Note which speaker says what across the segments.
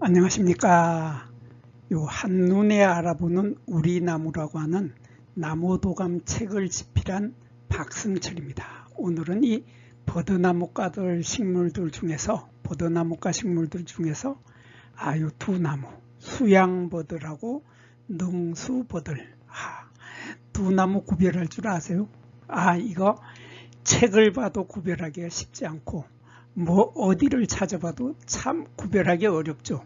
Speaker 1: 안녕하십니까. 요 한눈에 알아보는 우리 나무라고 하는 나무도감 책을 집필한 박승철입니다. 오늘은 이 버드나무과들 식물들 중에서 버드나무과 식물들 중에서 요 두 나무 수양버들하고 능수버들 두 나무 구별할 줄 아세요? 이거 책을 봐도 구별하기가 쉽지 않고 뭐 어디를 찾아봐도 참 구별하기 어렵죠.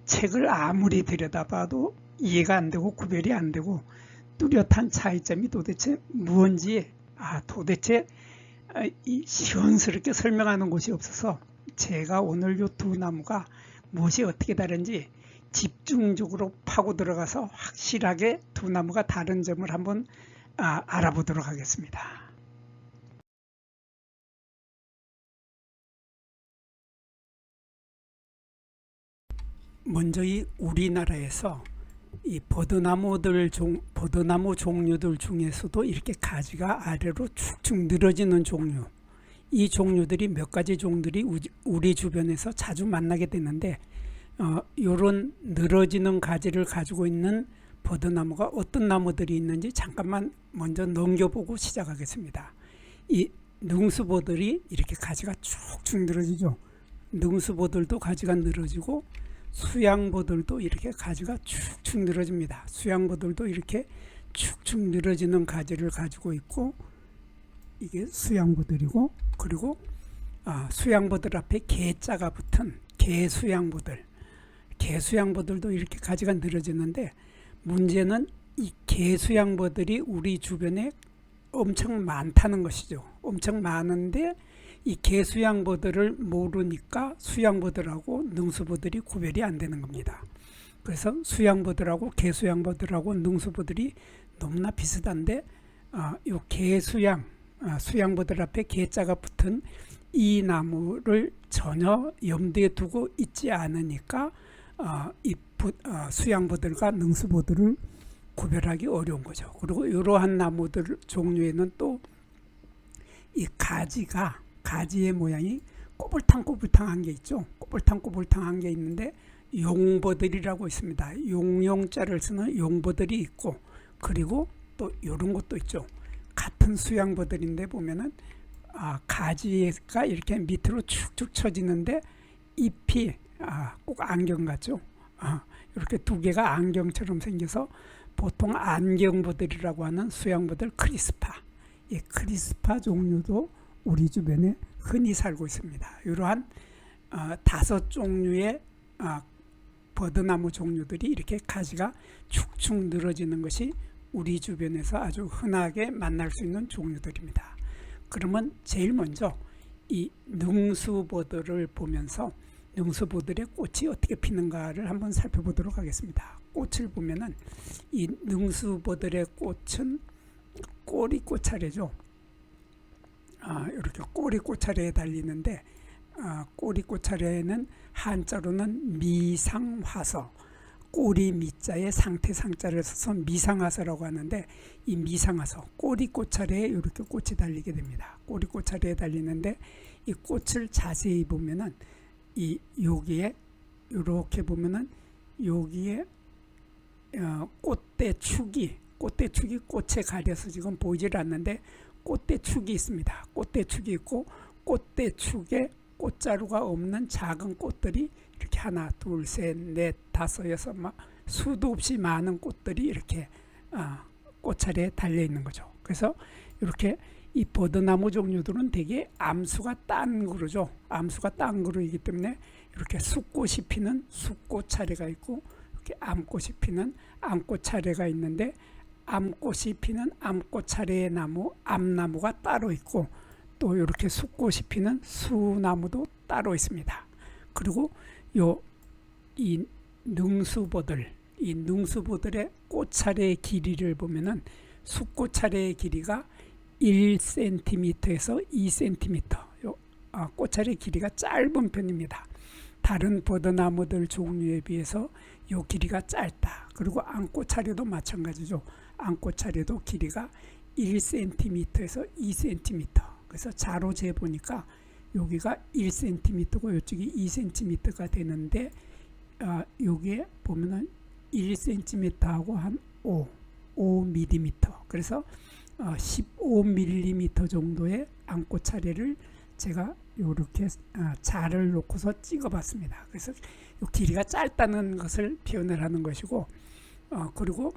Speaker 1: 책을 아무리 들여다봐도 이해가 안 되고 구별이 안 되고 뚜렷한 차이점이 도대체 무언지 도대체 시원스럽게 설명하는 곳이 없어서 제가 오늘 이 두 나무가 무엇이 어떻게 다른지 집중적으로 파고 들어가서 확실하게 두 나무가 다른 점을 한번 알아보도록 하겠습니다. 먼저 이 우리나라에서 이 버드나무 종류들 중에서도 이렇게 가지가 아래로 축축 늘어지는 종류, 이 종류들이 몇 가지 종들이 우리 주변에서 자주 만나게 되는데 이런 늘어지는 가지를 가지고 있는 버드나무가 어떤 나무들이 있는지 잠깐만 먼저 넘겨보고 시작하겠습니다. 이 능수보들이 이렇게 가지가 축축 늘어지죠. 능수보들도 가지가 늘어지고 수양보들도 이렇게 가지가 축축 늘어집니다. 수양보들도 이렇게 축축 늘어지는 가지를 가지고 있고, 이게 수양보들이고, 그리고 수양보들 앞에 개자가 붙은 개수양보들도 이렇게 가지가 늘어지는데, 문제는 이 개수양보들이 우리 주변에 엄청 많다는 것이죠. 엄청 많은데 이 개수양보들을 모르니까 수양보들하고 능수보들이 구별이 안 되는 겁니다. 그래서 수양보들하고 개수양보들하고 능수보들이 너무나 비슷한데 이 수양보들 앞에 개자가 붙은 이 나무를 전혀 염두에 두고 있지 않으니까 수양보들과 능수보들을 구별하기 어려운 거죠. 그리고 이러한 나무들 종류에는 또 이 가지의 모양이 꼬불탕꼬불탕한 게 있죠. 꼬불탕꼬불탕한 게 있는데 용버들이라고 있습니다. 용자를 쓰는 용버들이 있고, 그리고 또 이런 것도 있죠. 같은 수양버들인데 보면은 가지가 이렇게 밑으로 축축 처지는데 잎이 꼭 안경 같죠. 이렇게 두 개가 안경처럼 생겨서 보통 안경버들이라고 하는 수양버들 크리스파, 이 크리스파 종류도 우리 주변에 흔히 살고 있습니다. 이러한 5종류의 버드나무 종류들이 이렇게 가지가 축축 늘어지는 것이 우리 주변에서 아주 흔하게 만날 수 있는 종류들입니다. 그러면 제일 먼저 이 능수보들을 보면서 능수보들의 꽃이 어떻게 피는가를 한번 살펴보도록 하겠습니다. 꽃을 보면은 이 능수보들의 꽃은 꼬리꽃차례죠. 이렇게 꼬리꽃차례에 달리는데 꼬리꽃차례는 한자로는 미상화서, 꼬리 미자에 상태상자를 써서 미상화서라고 하는데, 이 미상화서 꼬리꽃차례에 이렇게 꽃이 달리게 됩니다. 꼬리꽃차례에 달리는데 이 꽃을 자세히 보면은 여기에 이렇게 보면은 여기에 꽃대축이 꽃에 가려서 지금 보이질 않는데 꽃대축이 있습니다. 꽃대축이 있고, 꽃대축에 꽃자루가 없는 작은 꽃들이 이렇게 하나, 둘, 셋, 넷, 다섯, 여섯, 수도 없이 많은 꽃들이 이렇게 꽃차례에 달려 있는 거죠. 그래서 이렇게 이 버드나무 종류들은 되게 암수가 딴 그루죠. 암수가 딴 그루이기 때문에 이렇게 숫꽃이 피는 숫꽃 차례가 있고, 이렇게 암꽃이 피는 암꽃 차례가 있는데, 암꽃이 피는 암꽃 차례의 나무, 암나무가 따로 있고, 또 이렇게 숫꽃이 피는 수나무도 따로 있습니다. 그리고 이 능수보들의 꽃 차례의 길이를 보면은 숫꽃 차례의 길이가 1cm에서 2cm, 꽃 차례의 길이가 짧은 편입니다. 다른 버드나무들 종류에 비해서 이 길이가 짧다. 그리고 암꽃 차례도 마찬가지죠. 암꽃 차례도 길이가 1cm에서 2cm. 그래서 자로 재보니까 여기가 1cm고 이쪽이 2cm가 되는데, 여기에 보면은 1cm하고 한 5mm. 그래서 15mm 정도의 암꽃 차례를 제가 이렇게 자를 놓고서 찍어봤습니다. 그래서 이 길이가 짧다는 것을 표현을 하는 것이고, 그리고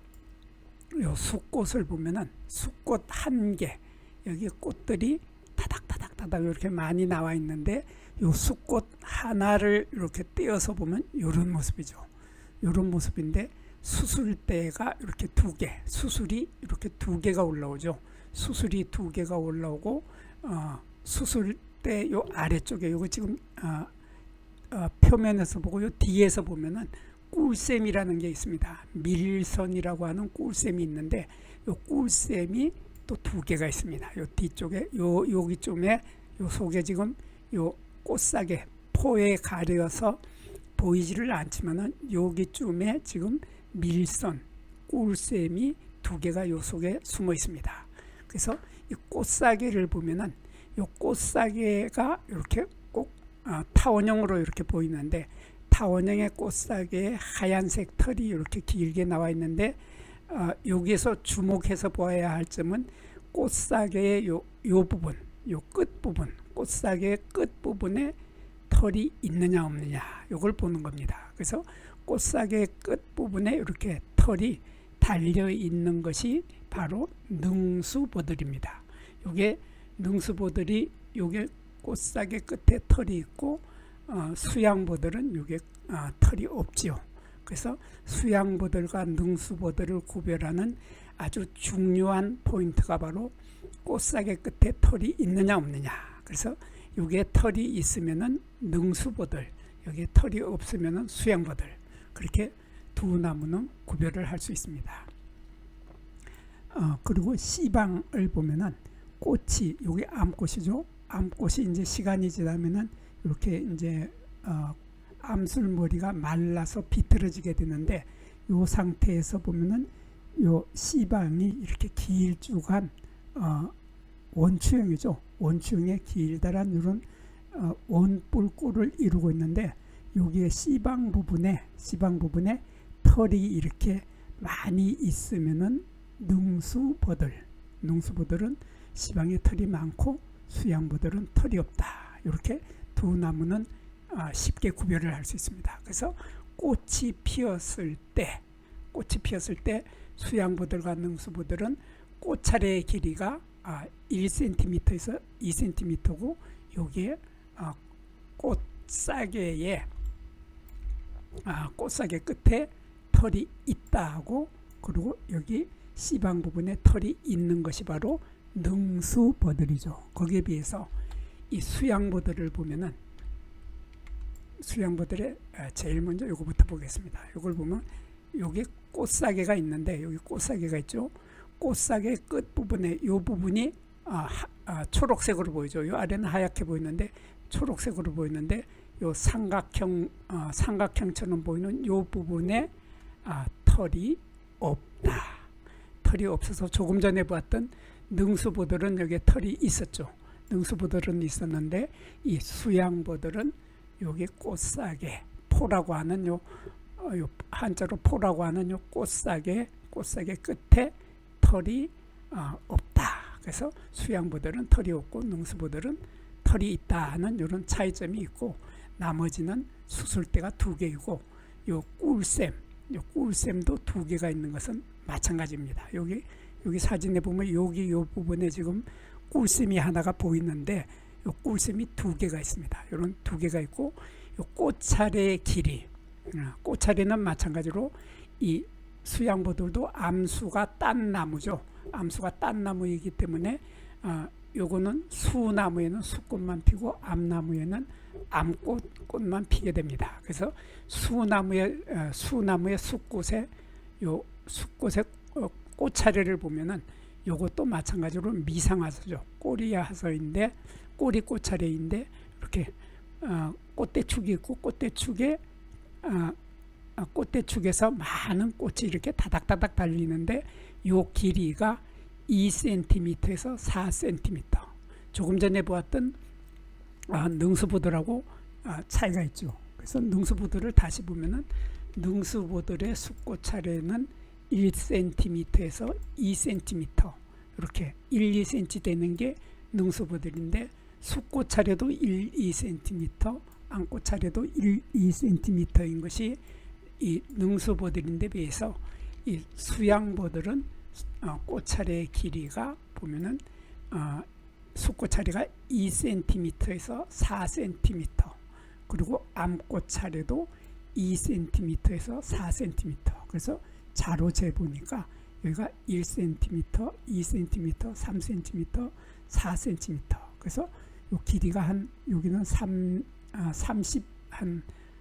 Speaker 1: 요 숫꽃을 보면은 숫꽃 한 개, 여기 꽃들이 타닥타닥타닥 이렇게 많이 나와 있는데, 요 숫꽃 하나를 이렇게 떼어서 보면 이런 모습이죠. 이런 모습인데, 수술대가 이렇게 두 개, 수술이 이렇게 두 개가 올라오죠. 수술이 두 개가 올라오고, 수술대 요 아래쪽에, 요거 지금 표면에서 보고 요 뒤에서 보면은 꿀샘이라는 게 있습니다. 밀선이라고 하는 꿀샘이 있는데, 요 꿀샘이 또 두 개가 있습니다. 요 뒤쪽에, 여기쯤에, 요 속에 지금 요 꽃사계 포에 가려서 보이지를 않지만은 여기쯤에 지금 밀선, 꿀샘이 두 개가 요 속에 숨어 있습니다. 그래서 이 꽃사계를 보면은 요 꽃사계가 이렇게 꼭 타원형으로 이렇게 보이는데, 타원형의 꽃사계에 하얀색 털이 이렇게 길게 나와 있는데, 여기에서 주목해서 보아야 할 점은 꽃사계의 요 부분, 요 끝부분, 꽃사계의 끝부분에 털이 있느냐 없느냐, 요걸 보는 겁니다. 그래서 꽃사계 끝부분에 이렇게 털이 달려 있는 것이 바로 능수보들입니다. 요게 능수보들이, 요게 꽃사계 끝에 털이 있고, 수양보들은 요게 털이 없지요. 그래서 수양보들과 능수보들을 구별하는 아주 중요한 포인트가 바로 꽃사계 끝에 털이 있느냐 없느냐. 그래서 요게 털이 있으면은 능수보들, 여기에 털이 없으면은 수양보들, 그렇게 두 나무는 구별을 할 수 있습니다. 그리고 씨방을 보면은 꽃이, 여기 암꽃이죠. 암꽃이 이제 시간이 지나면은 이렇게 이제 암술머리가 말라서 비틀어지게 되는데, 이 상태에서 보면은 요 씨방이 이렇게 길쭉한 원추형이죠. 원추형의 길다란 이런 원뿔꿀을 이루고 있는데, 여기에 씨방 부분에 털이 이렇게 많이 있으면은 능수보들, 능수보들은 씨방에 털이 많고 수양보들은 털이 없다. 이렇게 두 나무는 쉽게 구별을 할 수 있습니다. 그래서 꽃이 피었을 때 수양보들과 능수보들은 꽃차례의 길이가 1cm에서 2cm고, 여기에 꽃사계에 꽃사계 끝에 털이 있다 하고, 그리고 여기 씨방 부분에 털이 있는 것이 바로 능수보들이죠. 거기에 비해서 이 수양보들을 보면은, 수양보들의 제일 먼저 요거부터 보겠습니다. 요걸 보면 여기 꽃사계가 있는데, 여기 꽃사계가 있죠. 꽃사계 끝 부분에 요 부분이 초록색으로 보이죠. 요 아래는 하얗게 보이는데 초록색으로 보이는데, 요 삼각형처럼 보이는 요 부분에 털이 없다. 털이 없어서 조금 전에 봤던 능수보들은 여기에 털이 있었죠. 능수보들은 있었는데, 이 수양보들은 여기 꽃사계 포라고 하는 요 한자로 포라고 하는 요 꽃사계 끝에 털이 없다. 그래서 수양보들은 털이 없고 능수보들은 털이 있다 하는 이런 차이점이 있고, 나머지는 수술대가 두 개이고, 요 꿀샘도 두 개가 있는 것은 마찬가지입니다. 여기 사진에 보면 여기 요 부분에 지금 꿀샘이 하나가 보이는데, 요 꿀샘이 두 개가 있습니다. 이런 두 개가 있고, 요 꽃차례의 길이, 꽃차례는 마찬가지로 이 수양보들도 암수가 딴 나무죠. 암수가 딴 나무이기 때문에 요거는 수나무에는 수꽃만 피고, 암나무에는 암꽃만 피게 됩니다. 그래서 수나무의 숫꽃에 요 숫꽃의 꽃차례를 보면은 요것도 마찬가지로 미상하서죠. 꼬리하서인데, 꼬리 꽃차례인데, 이렇게 꽃대축이 있고, 꽃대축에서 많은 꽃이 이렇게 다닥다닥 달리는데, 요 길이가 2cm에서 4cm. 조금 전에 보았던 능수보들하고 차이가 있죠. 그래서 능수보들을 다시 보면은 능수보들의 숫꽃차례는 1cm에서 2cm 이렇게 1, 2cm 되는 게 능수보들인데 숫꽃차례도 1, 2cm, 암꽃차례도 1, 2cm인 것이 이 능수보들인데 비해서 이 수양보들은 꽃차례의 길이가 보면은 숫꽃차례가 2cm에서 4cm 그리고 암꽃차례도 2cm에서 4cm 그래서 자로 재보니까 여기가 1cm, 2cm, 3cm, 4cm 그래서 요 길이가 한 여기는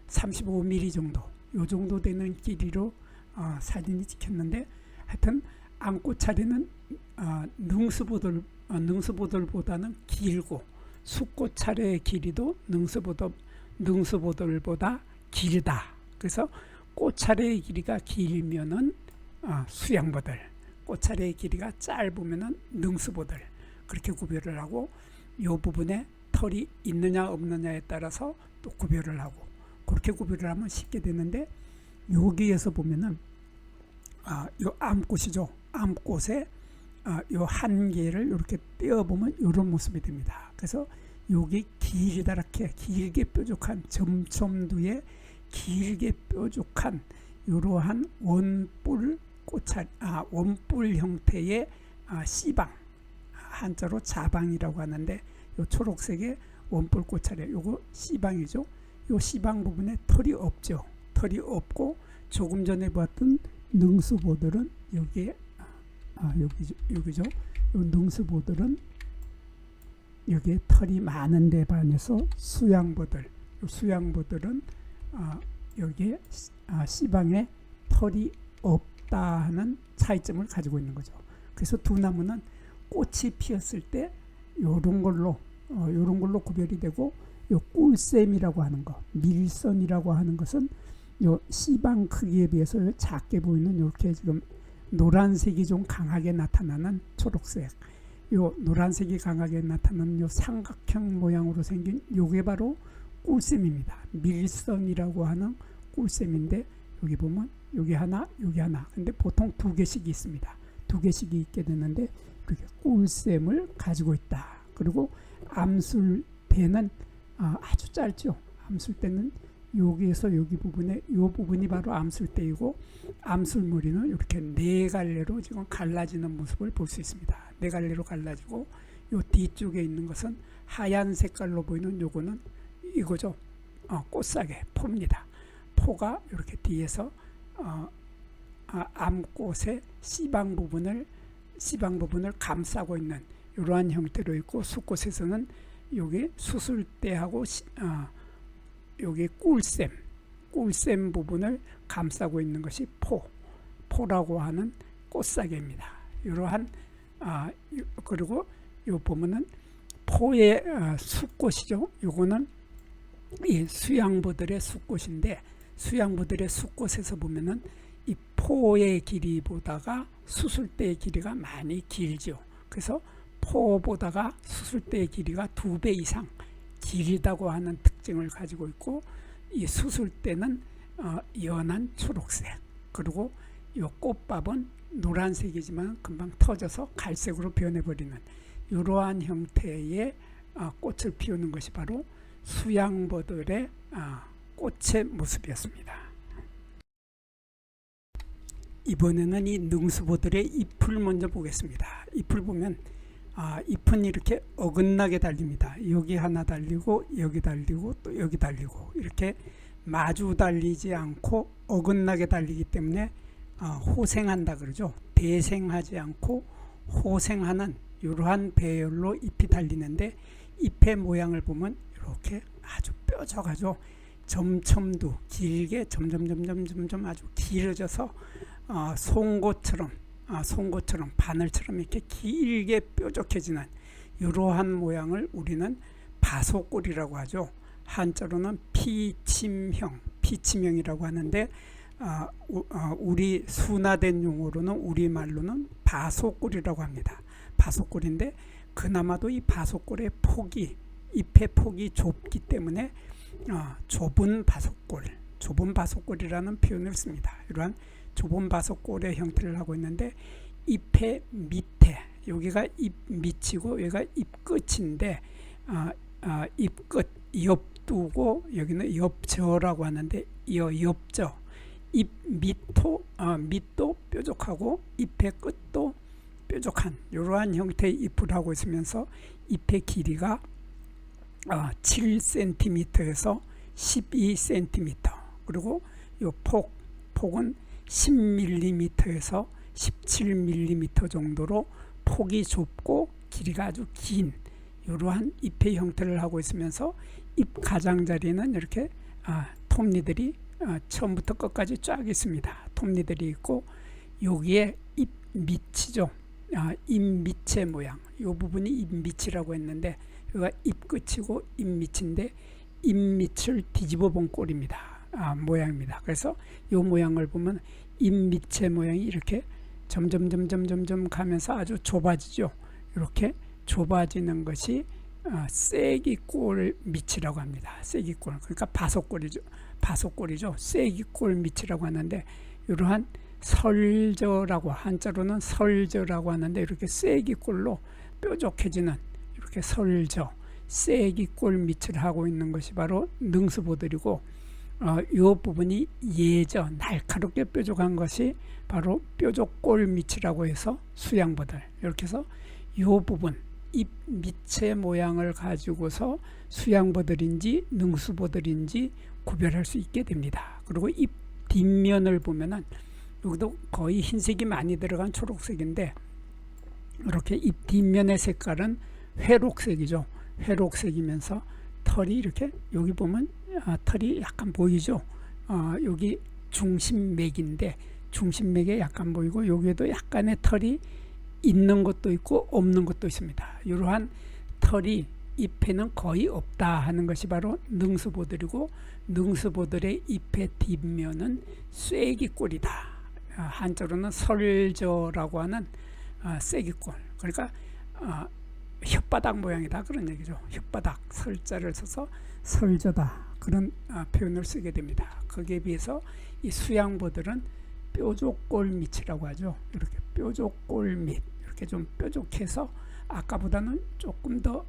Speaker 1: 35mm 정도 요 정도 되는 길이로 사진이 찍혔는데 하여튼 암꽃차례는 능수보들보다는 길고 숫꽃차례의 길이도 능수보들보다 길다. 그래서 꽃차례의 길이가 길면은 수양보들, 꽃차례의 길이가 짧으면은 능수보들 그렇게 구별을 하고 이 부분에 털이 있느냐 없느냐에 따라서 또 구별을 하고 그렇게 구별을 하면 쉽게 되는데 여기에서 보면은 이 암꽃이죠. 암꽃에 이 한 개를 이렇게 떼어보면 이런 모습이 됩니다. 그래서 여기 길다랗게 길게 뾰족한 점점두에 길게 뾰족한 이러한 원뿔 원뿔 형태의 씨방 한자로 자방이라고 하는데 이 초록색의 원뿔 꽃차례 요거 씨방이죠. 요 씨방 부분에 털이 없죠. 털이 없고 조금 전에 봤던 능수보들은 여기에 여기죠. 요 능수보들은 여기에 털이 많은 데 반해서 수양보들은 여기에 씨방에 털이 없다 하는 차이점을 가지고 있는 거죠. 그래서 두 나무는 꽃이 피었을 때 요런 걸로 구별이 되고 요 꿀샘이라고 하는 거, 밀선이라고 하는 것은 요 씨방 크기에 비해서 작게 보이는 이렇게 지금 노란색이 좀 강하게 나타나는 초록색, 요 노란색이 강하게 나타나는 요 삼각형 모양으로 생긴 요게 바로 꿀샘입니다. 밀선이라고 하는 꿀샘인데 여기 보면 여기 하나 근데 보통 두 개씩이 있습니다. 두 개씩이 있게 되는데 이렇게 꿀샘을 가지고 있다. 그리고 암술대는 아주 짧죠. 암술대는 여기에서 여기 부분에 이 부분이 바로 암술대이고 암술머리는 이렇게 네 갈래로 지금 갈라지는 모습을 볼 수 있습니다. 네 갈래로 갈라지고 이 뒤쪽에 있는 것은 하얀 색깔로 보이는 요거는 이거죠. 꽃사계 포입니다. 포가 이렇게 뒤에서 암꽃의 씨방 부분을 감싸고 있는 이러한 형태로 있고 숫꽃에서는 여기 수술대하고 여기 꿀샘 부분을 감싸고 있는 것이 포라고 하는 꽃사계입니다. 이러한 그리고 요 보면은 포의 숫꽃이죠. 요거는 이 수양보들의 숫꽃인데 수양보들의 숫꽃에서 보면은 이 포의 길이보다가 수술대의 길이가 많이 길죠. 그래서 포보다가 수술대의 길이가 2배 이상 길다고 하는 특징을 가지고 있고 이 수술대는 연한 초록색 그리고 이 꽃밥은 노란색이지만 금방 터져서 갈색으로 변해버리는 이러한 형태의 꽃을 피우는 것이 바로 수양보들의 꽃의 모습이었습니다. 이번에는 이 능수보들의 잎을 먼저 보겠습니다. 잎을 보면 잎은 이렇게 어긋나게 달립니다. 여기 하나 달리고 여기 달리고 또 여기 달리고 이렇게 마주 달리지 않고 어긋나게 달리기 때문에 호생한다 그러죠. 대생하지 않고 호생하는 이러한 배열로 잎이 달리는데 잎의 모양을 보면 이렇게 아주 뾰족하죠. 점점도 길게 점점 아주 길어져서 송곳처럼 바늘처럼 이렇게 길게 뾰족해지는 이러한 모양을 우리는 바소꼴이라고 하죠. 한자로는 피침형이라고 하는데 우리 순화된 용어로는 우리말로는 바소꼴이라고 합니다. 바소꼴인데 그나마도 이 바소꼴의 잎의 폭이 좁기 때문에 좁은 바속골이라는 표현을 씁니다. 이러한 좁은 바속골의 형태를 하고 있는데 잎의 밑에 여기가 잎 밑이고 여기가 잎 끝인데 잎 끝 엽두고 여기는 엽저라고 하는데 엽저 잎 밑도 뾰족하고 잎의 끝도 뾰족한 이러한 형태의 잎을 하고 있으면서 잎의 길이가 7cm에서 12cm 그리고 이 폭은 10mm에서 17mm 정도로 폭이 좁고 길이가 아주 긴 이러한 잎의 형태를 하고 있으면서 잎 가장자리는 이렇게 톱니들이 처음부터 끝까지 쫙 있습니다. 톱니들이 있고 여기에 잎 밑이죠. 잎 밑의 모양 이 부분이 잎 밑이라고 했는데 여기가 잎 끝이고 잎 밑인데 잎 밑을 뒤집어 본 꼴입니다. 모양입니다. 그래서 이 모양을 보면 잎 밑의 모양이 이렇게 점점 가면서 아주 좁아지죠. 이렇게 좁아지는 것이 쐐기꼴 밑이라고 합니다. 쐐기꼴 그러니까 바속꼴이죠. 쐐기꼴 밑이라고 하는데 이러한 설저라고 한자로는 설저라고 하는데 이렇게 쐐기꼴로 뾰족해지는 이렇게 설저 쐐기꼴 밑을 하고 있는 것이 바로 능수보들이고 이 부분이 예저 날카롭게 뾰족한 것이 바로 뾰족골 밑이라고 해서 수양보들 이렇게 해서 이 부분 잎 밑의 모양을 가지고서 수양보들인지 능수보들인지 구별할 수 있게 됩니다. 그리고 잎 뒷면을 보면은 여기도 거의 흰색이 많이 들어간 초록색인데 이렇게 잎 뒷면의 색깔은 회록색이죠. 회록색이면서 털이 이렇게 여기 보면 털이 약간 보이죠. 여기 중심맥인데 중심맥에 약간 보이고 여기에도 약간의 털이 있는 것도 있고 없는 것도 있습니다. 이러한 털이 잎에는 거의 없다 하는 것이 바로 능수보들이고 능수보들의 잎의 뒷면은 쐐기꼴이다. 한자로는 설저라고 하는 쐐기꼴 그러니까 혓바닥 모양이다 그런 얘기죠. 혓바닥 설자를 써서 설저다 그런 표현을 쓰게 됩니다. 거기에 비해서 이 수양보들은 뾰족골 밑이라고 하죠. 이렇게 뾰족골 밑 이렇게 좀 뾰족해서 아까보다는 조금 더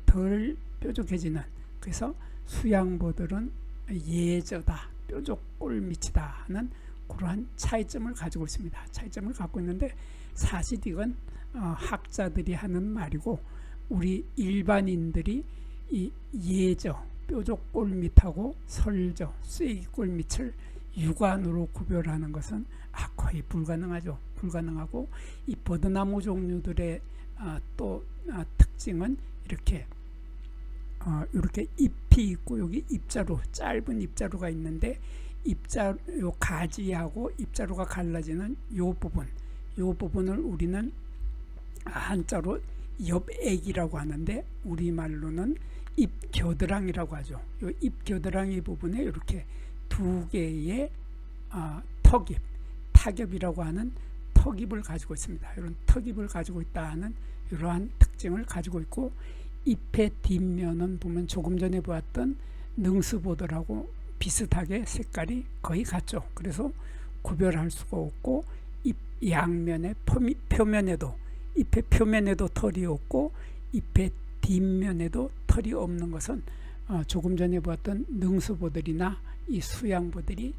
Speaker 1: 덜 뾰족해지는 그래서 수양보들은 예저다 뾰족골 밑이다 하는 그러한 차이점을 가지고 있습니다. 차이점을 갖고 있는데 사실 이건 학자들이 하는 말이고 우리 일반인들이 이 예저 뾰족골 밑하고 설저 쐐기골 밑을 육안으로 구별하는 것은 거의 불가능하죠. 불가능하고 이 버드나무 종류들의 또 특징은 이렇게 잎이 있고 여기 입자루 짧은 입자루가 있는데 요 가지하고 입자루가 갈라지는 요 부분을 우리는 한자로 엽액이라고 하는데 우리말로는 잎겨드랑이라고 하죠. 요 잎겨드랑이 부분에 이렇게 두 개의 턱입, 타겹이라고 하는 턱입을 가지고 있습니다. 이런 턱입을 가지고 있다 하는 이러한 특징을 가지고 있고 잎의 뒷면은 보면 조금 전에 보았던 능수보들하고 비슷하게 색깔이 거의 같죠. 그래서 구별할 수가 없고 잎 양면의 표면에도 잎의 표면에도 털이 없고 잎의 뒷면에도 털이 없는 것은 조금 전에 보았던 능수보들이나 이 수양보들이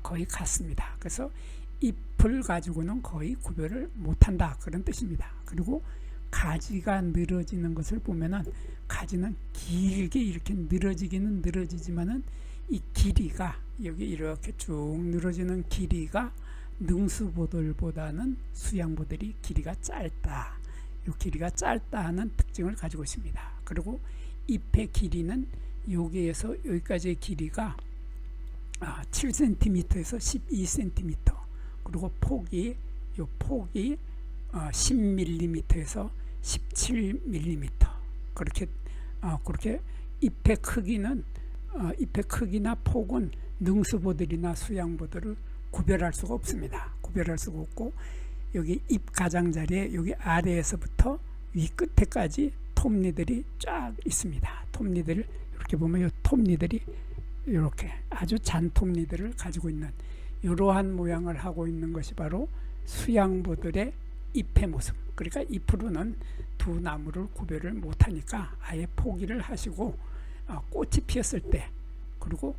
Speaker 1: 거의 같습니다. 그래서 잎을 가지고는 거의 구별을 못한다 그런 뜻입니다. 그리고 가지가 늘어지는 것을 보면은 가지는 길게 이렇게 늘어지기는 늘어지지만은 이 길이가 여기 이렇게 쭉 늘어지는 길이가 능수보들보다는 수양보들이 길이가 짧다. 이 길이가 짧다 하는 특징을 가지고 있습니다. 그리고 잎의 길이는 여기에서 여기까지의 길이가 7cm에서 12cm 그리고 폭이 10mm에서 17mm 그렇게 잎의 크기나 폭은 능수보들이나 수양보들을 구별할 수가 없습니다. 구별할 수가 없고 여기 잎 가장자리에 여기 아래에서부터 위 끝에까지 톱니들이 쫙 있습니다. 톱니들 이렇게 보면 이 톱니들이 이렇게 아주 잔톱니들을 가지고 있는 이러한 모양을 하고 있는 것이 바로 수양보들의 잎의 모습. 그러니까 잎으로는 두 나무를 구별을 못하니까 아예 포기를 하시고 꽃이 피었을 때, 그리고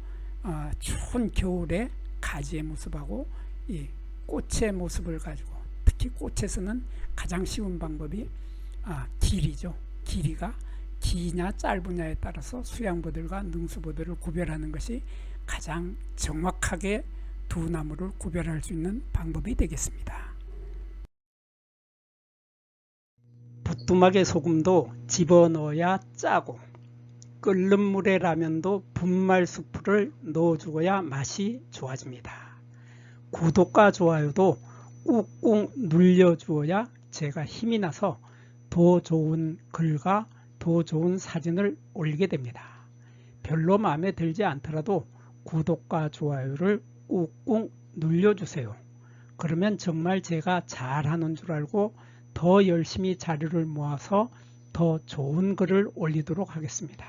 Speaker 1: 추운 겨울에 가지의 모습하고 이 꽃의 모습을 가지고, 특히 꽃에서는 가장 쉬운 방법이 길이죠. 길이가 기냐 짧으냐에 따라서 수양보들과 능수보들을 구별하는 것이 가장 정확하게 두 나무를 구별할 수 있는 방법이 되겠습니다. 부뚜막에 소금도 집어넣어야 짜고, 끓는 물에 라면도 분말수프를 넣어주어야 맛이 좋아집니다. 구독과 좋아요도 꾹꾹 눌려주어야 제가 힘이 나서 더 좋은 글과 더 좋은 사진을 올리게 됩니다. 별로 마음에 들지 않더라도 구독과 좋아요를 꾹꾹 눌려주세요. 그러면 정말 제가 잘하는 줄 알고 더 열심히 자료를 모아서 더 좋은 글을 올리도록 하겠습니다.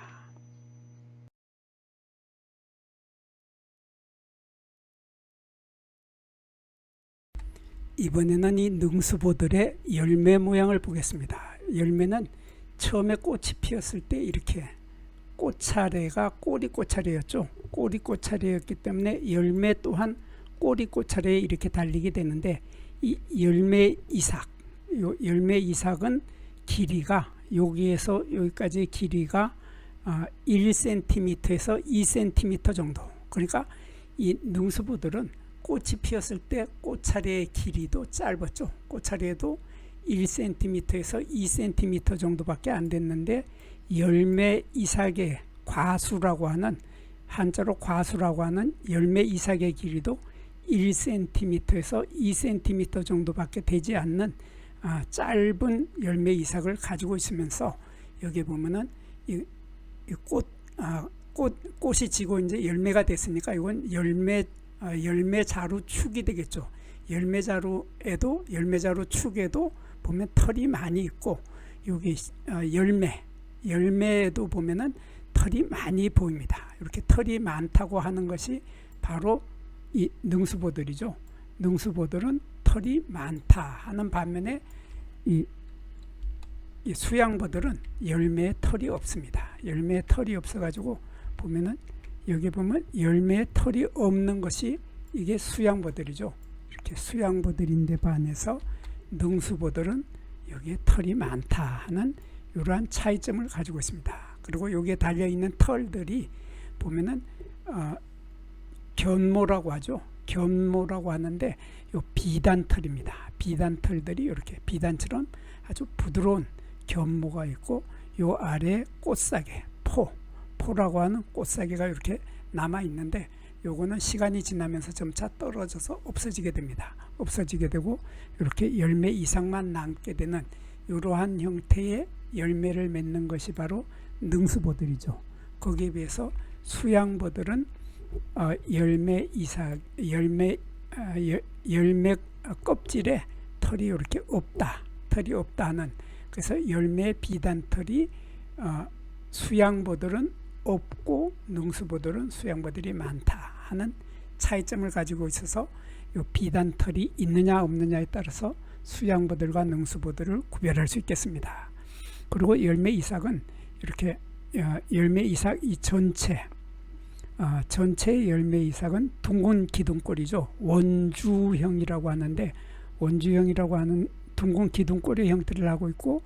Speaker 1: 이번에는 이 능수보들의 열매 모양을 보겠습니다. 열매는 처음에 꽃이 피었을 때 이렇게 꽃차례가 꼬리 꽃차례였죠. 꼬리 꽃차례였기 때문에 열매 또한 꼬리 꽃차례에 이렇게 달리게 되는데, 이 열매 이삭, 요 열매 이삭은 길이가 여기에서 여기까지 길이가 1cm에서 2cm 정도. 그러니까 이 능수보들은 꽃이 피었을 때 꽃차례의 길이도 짧았죠. 꽃차례도 1cm에서 2cm 정도밖에 안 됐는데, 열매 이삭의 과수라고 하는, 한자로 과수라고 하는 열매 이삭의 길이도 1cm에서 2cm 정도밖에 되지 않는 짧은 열매 이삭을 가지고 있으면서, 여기 보면은 꽃이 지고 이제 열매가 됐으니까 이건 열매자루 축이 되겠죠. 열매자루 축에도 보면 털이 많이 있고, 여기 열매에도 보면은 털이 많이 보입니다. 이렇게 털이 많다고 하는 것이 바로 이 능수보들이죠. 능수보들은 털이 많다 하는 반면에 이 수양보들은 열매에 털이 없습니다. 열매에 털이 없어가지고 보면은, 여기 보면 열매에 털이 없는 것이 이게 수양보들이죠. 이렇게 수양보들인데 반해서 능수보들은 여기에 털이 많다 하는 이러한 차이점을 가지고 있습니다. 그리고 여기에 달려있는 털들이 보면은 견모라고 하죠. 견모라고 하는데 요 비단털입니다. 비단털들이 이렇게 비단처럼 아주 부드러운 견모가 있고, 요 아래 꽃사계, 포라고 하는 꽃사계가 이렇게 남아 있는데, 요거는 시간이 지나면서 점차 떨어져서 없어지게 됩니다. 없어지게 되고 이렇게 열매 이상만 남게 되는 이러한 형태의 열매를 맺는 것이 바로 능수보들이죠. 거기에 비해서 수양보들은 열매 껍질에 털이 이렇게 없다. 털이 없다는, 그래서 열매 비단털이 수양보들은 없고 능수보들은 수양보들이 많다 하는 차이점을 가지고 있어서 이 비단털이 있느냐 없느냐에 따라서 수양보들과 능수보들을 구별할 수 있겠습니다. 그리고 열매 이삭은 이렇게 열매 이삭 이 전체의 열매 이삭은 둥근 기둥꼴이죠. 원주형이라고 하는데, 원주형이라고 하는 둥근 기둥꼴의 형태를 하고 있고,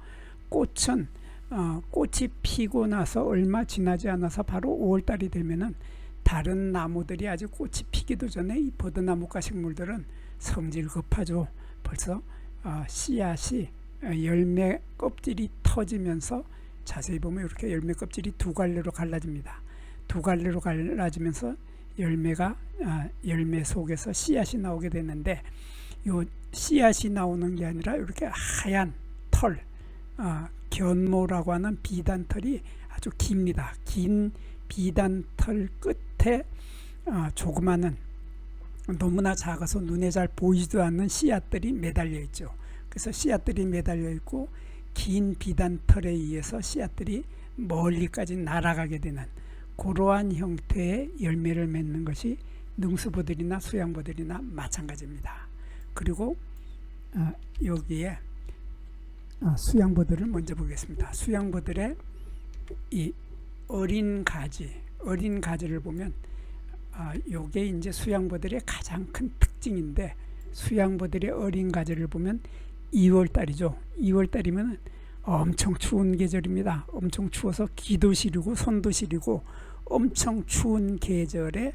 Speaker 1: 꽃은 꽃이 피고 나서 얼마 지나지 않아서 바로 5월달이 되면은 다른 나무들이 아직 꽃이 피기도 전에 이 버드나무과 식물들은 성질 급하죠. 벌써 씨앗이 열매 껍질이 터지면서 자세히 보면 이렇게 열매 껍질이 두 갈래로 갈라집니다. 두 갈래로 갈라지면서 열매 속에서 씨앗이 나오게 되는데, 요 씨앗이 나오는 게 아니라 이렇게 하얀 털, 견모라고 하는 비단털이 아주 깁니다. 긴 비단털 끝에 조그마한, 너무나 작아서 눈에 잘 보이지도 않는 씨앗들이 매달려 있죠. 그래서 씨앗들이 매달려 있고, 긴 비단털에 의해서 씨앗들이 멀리까지 날아가게 되는 그러한 형태의 열매를 맺는 것이 능수보들이나 수양보들이나 마찬가지입니다. 그리고 여기에 수양보들을 먼저 보겠습니다. 수양보들의 이 어린 가지를 보면 요게 이제 수양보들의 가장 큰 특징인데, 수양보들의 어린 가지를 보면 2월달이죠. 2월달이면 엄청 추운 계절입니다. 엄청 추워서 기도 시리고 손도 시리고 엄청 추운 계절에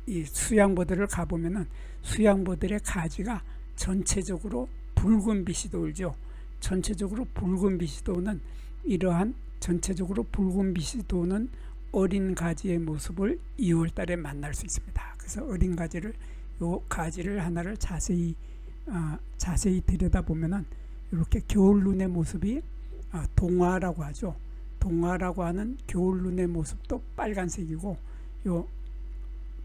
Speaker 1: 이 수양보들을 가보면은 수양보들의 가지가 전체적으로 붉은 빛이 돌죠. 전체적으로 붉은 빛이 도는 이러한 전체적으로 붉은 빛이 도는 어린 가지의 모습을 2월달에 만날 수 있습니다. 그래서 어린 가지를 요 가지를 하나를 자세히 들여다보면은 이렇게 겨울 눈의 모습이 동화라고 하죠. 동화라고 하는 겨울 눈의 모습도 빨간색이고, 요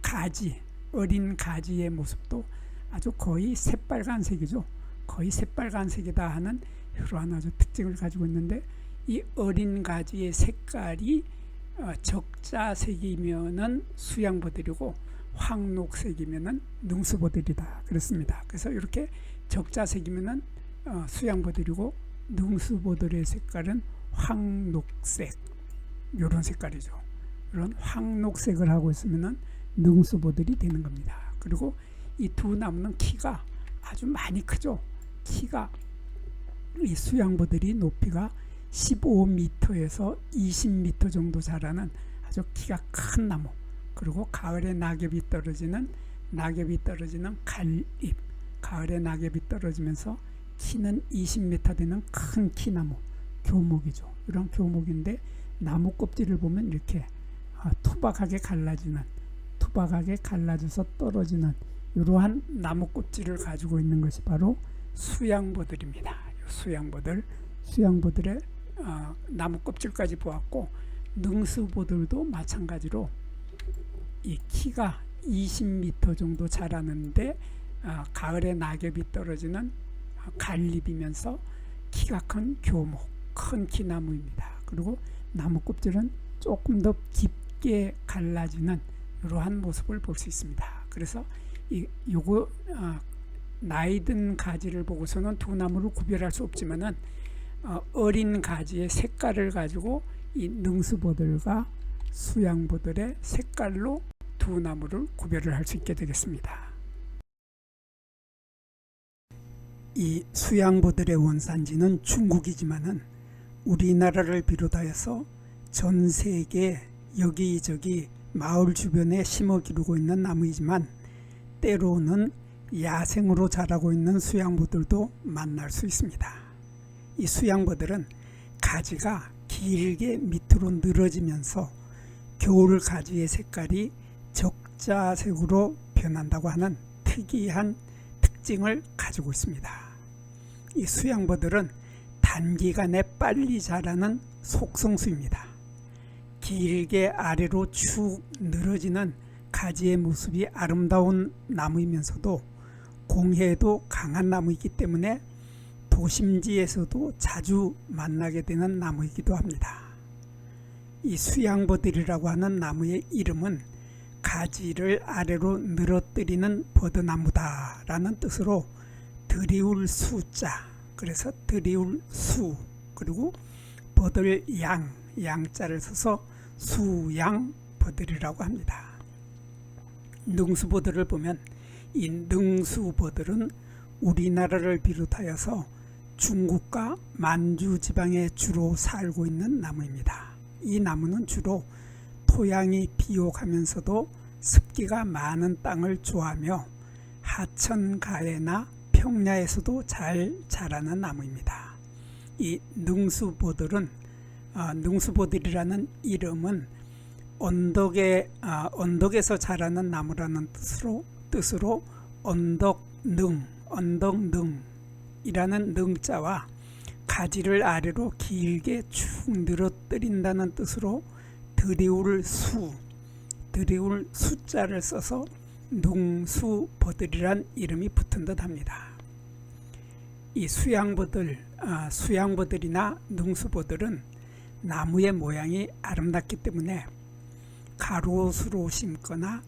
Speaker 1: 가지 어린 가지의 모습도 아주 거의 새빨간색이죠. 거의 새빨간색이다 하는 이러한 아주 특징을 가지고 있는데, 이 어린 가지의 색깔이 적자색이면은 수양보들이고 황록색이면은 능수보들이다 그렇습니다. 그래서 이렇게 적자색이면은 수양보들이고 능수보들의 색깔은 황록색, 이런 색깔이죠. 이런 황록색을 하고 있으면은 능수보들이 되는 겁니다. 그리고 이 두 나무는 키가 아주 많이 크죠. 키가 이 수양보들이 높이가 15m에서 20m 정도 자라는 아주 키가 큰 나무, 그리고 가을에 낙엽이 떨어지는 갈잎, 가을에 낙엽이 떨어지면서 키는 20m 되는 큰 키나무, 교목이죠. 이런 교목인데 나무 껍질을 보면 이렇게 투박하게 갈라져서 떨어지는 이러한 나무 껍질을 가지고 있는 것이 바로 수양보들입니다. 수양보들의 나무 껍질까지 보았고, 능수보들도 마찬가지로 이 키가 20m 정도 자라는데 가을에 낙엽이 떨어지는 갈잎이면서 키가 큰 교목, 큰 키나무입니다. 그리고 나무 껍질은 조금 더 깊게 갈라지는 이러한 모습을 볼 수 있습니다. 그래서 요거 나이 든 가지를 보고서는 두 나무를 구별할 수 없지만은 어린 가지의 색깔을 가지고 이 능수보들과 수양보들의 색깔로 두 나무를 구별을 할 수 있게 되겠습니다. 이 수양보들의 원산지는 중국이지만은 우리나라를 비롯하여서 전 세계 여기저기 마을 주변에 심어 기르고 있는 나무이지만, 때로는 야생으로 자라고 있는 수양보들도 만날 수 있습니다. 이 수양보들은 가지가 길게 밑으로 늘어지면서 겨울 가지의 색깔이 적자색으로 변한다고 하는 특이한 특징을 가지고 있습니다. 이 수양보들은 단기간에 빨리 자라는 속성수입니다. 길게 아래로 축 늘어지는 가지의 모습이 아름다운 나무이면서도 공해에도 강한 나무이기 때문에 도심지에서도 자주 만나게 되는 나무이기도 합니다. 이 수양보들이라고 하는 나무의 이름은 가지를 아래로 늘어뜨리는 버드나무다라는 뜻으로 들이울 수자, 그래서 들이울 수, 그리고 버들 양자를 써서 수양보들이라고 합니다. 능수보들을 보면 이 능수보들은 우리나라를 비롯하여서 중국과 만주 지방에 주로 살고 있는 나무입니다. 이 나무는 주로 토양이 비옥하면서도 습기가 많은 땅을 좋아하며 하천가에나 평야에서도 잘 자라는 나무입니다. 이 능수보들이라는 이름은 언덕에서 자라는 나무라는 뜻으로 언덕능이라는 능자와 가지를 아래로 길게 축 늘어뜨린다는 뜻으로 들이울 수자를 써서 능수보들이란 이름이 붙은 듯 합니다. 이 수양보들이나 능수보들은 나무의 모양이 아름답기 때문에 가로수로 심거나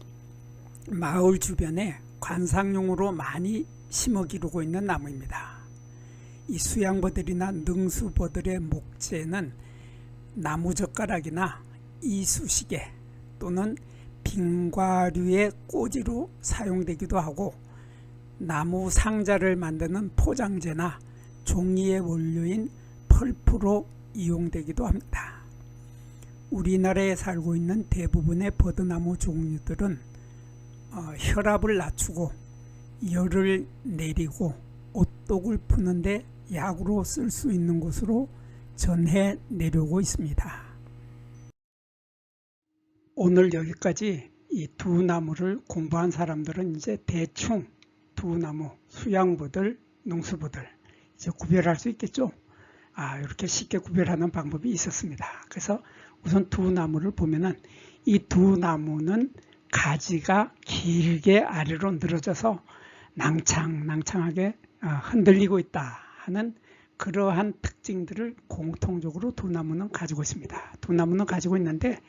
Speaker 1: 마을 주변에 관상용으로 많이 심어 기르고 있는 나무입니다. 이 수양버들이나 능수버들의 목재는 나무젓가락이나 이쑤시개 또는 빙과류의 꼬지로 사용되기도 하고 나무 상자를 만드는 포장재나 종이의 원료인 펄프로 이용되기도 합니다. 우리나라에 살고 있는 대부분의 버드나무 종류들은 혈압을 낮추고 열을 내리고 오똑을 푸는데 약으로 쓸 수 있는 것으로 전해 내려오고 있습니다. 오늘 여기까지 이 두 나무를 공부한 사람들은 이제 대충 두 나무, 수양버들, 능수버들 이제 구별할 수 있겠죠. 이렇게 쉽게 구별하는 방법이 있었습니다. 그래서 우선 두 나무를 보면은 이 두 나무는 가지가 길게 아래로 늘어져서 낭창낭창하게 흔들리고 있다 하는 그러한 특징들을 공통적으로 두 나무는 가지고 있습니다. 두 나무는 가지고 있는데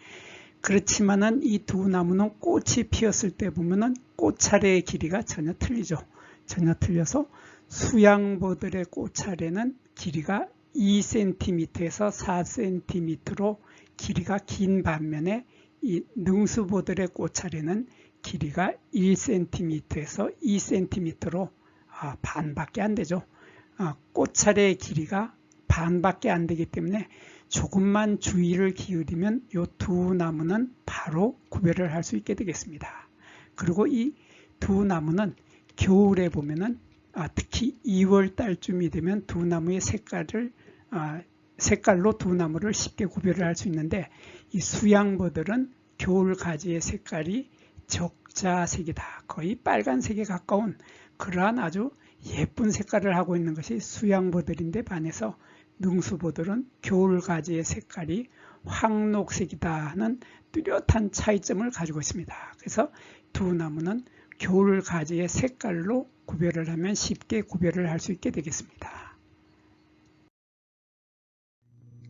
Speaker 1: 그렇지만은 이 두 나무는 꽃이 피었을 때 보면은 꽃차례의 길이가 전혀 틀리죠. 전혀 틀려서 수양버들의 꽃차례는 길이가 2cm에서 4cm로 길이가 긴 반면에 이 능수버들의 꽃차례는 길이가 1cm에서 2cm로 반밖에 안 되죠. 꽃차례의 길이가 반밖에 안 되기 때문에 조금만 주의를 기울이면 이 두 나무는 바로 구별을 할 수 있게 되겠습니다. 그리고 이 두 나무는 겨울에 보면은 특히 2월 달쯤이 되면 두 나무의 색깔로 두 나무를 쉽게 구별을 할 수 있는데 이 수양버들은 겨울 가지의 색깔이 적자색이다. 거의 빨간색에 가까운 그러한 아주 예쁜 색깔을 하고 있는 것이 수양버들인데 반해서 능수버들은 겨울 가지의 색깔이 황록색이다 하는 뚜렷한 차이점을 가지고 있습니다. 그래서 두 나무는 겨울 가지의 색깔로 구별을 하면 쉽게 구별을 할 수 있게 되겠습니다.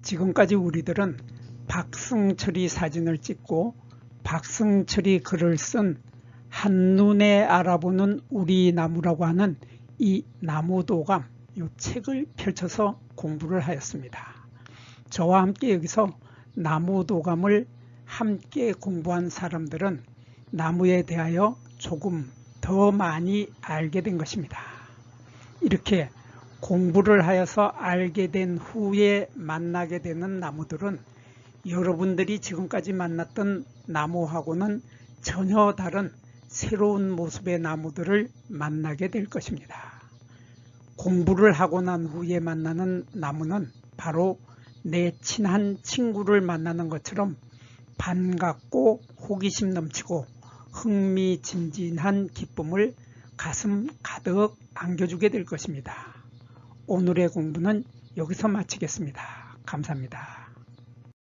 Speaker 1: 지금까지 우리들은 박승철이 사진을 찍고 박승철이 글을 쓴 한눈에 알아보는 우리 나무라고 하는 이 나무도감 이 책을 펼쳐서 공부를 하였습니다. 저와 함께 여기서 나무도감을 함께 공부한 사람들은 나무에 대하여 조금 더 많이 알게 된 것입니다. 이렇게 공부를 하여서 알게 된 후에 만나게 되는 나무들은 여러분들이 지금까지 만났던 나무하고는 전혀 다른 새로운 모습의 나무들을 만나게 될 것입니다. 공부를 하고 난 후에 만나는 나무는 바로 내 친한 친구를 만나는 것처럼 반갑고 호기심 넘치고 흥미진진한 기쁨을 가슴 가득 안겨주게 될 것입니다. 오늘의 공부는 여기서 마치겠습니다. 감사합니다.